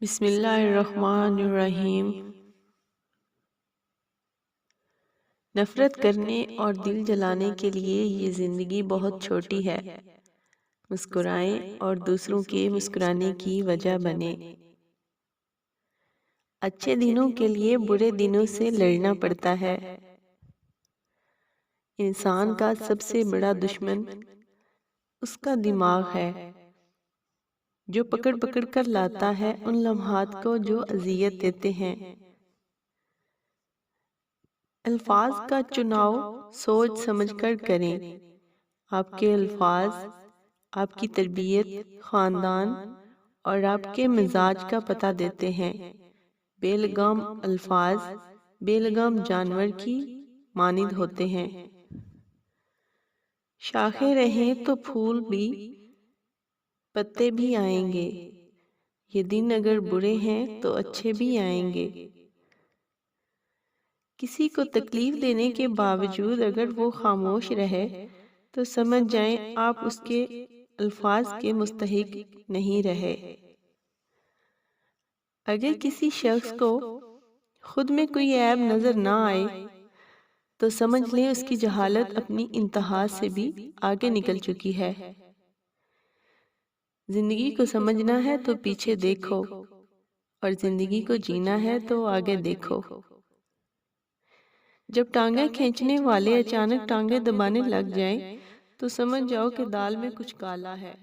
بسم اللہ الرحمن الرحیم۔ نفرت کرنے اور دل جلانے کے لیے یہ زندگی بہت چھوٹی ہے۔ مسکرائیں اور دوسروں کے مسکرانے کی وجہ بنے۔ اچھے دنوں کے لیے برے دنوں سے لڑنا پڑتا ہے۔ انسان کا سب سے بڑا دشمن اس کا دماغ ہے، جو پکڑ پکڑ کر لاتا ہے ان لمحات کو جو اذیت دیتے ہیں۔ الفاظ کا چناؤ سوچ سمجھ کر کریں۔ آپ کے الفاظ آپ کی تربیت، خاندان اور آپ کے مزاج کا پتہ دیتے ہیں۔ بے لگام الفاظ بے لگام جانور کی مانند ہوتے ہیں۔ شاخیں رہیں تو پھول بھی، پتے بھی آئیں گے۔ یہ دن اگر برے ہیں تو اچھے بھی آئیں گے۔ کسی کو تکلیف دینے کے باوجود اگر وہ خاموش رہے تو سمجھ جائیں آپ اس کے الفاظ کے مستحق نہیں رہے۔ اگر کسی شخص کو خود میں کوئی عیب نظر نہ آئے تو سمجھ لیں اس کی جہالت اپنی انتہا سے بھی آگے نکل چکی ہے۔ زندگی کو سمجھنا ہے تو پیچھے دیکھو، اور زندگی کو جینا ہے تو آگے دیکھو۔ جب ٹانگیں کھینچنے والے اچانک ٹانگیں دبانے لگ جائیں تو سمجھ جاؤ کہ دال میں کچھ کالا ہے۔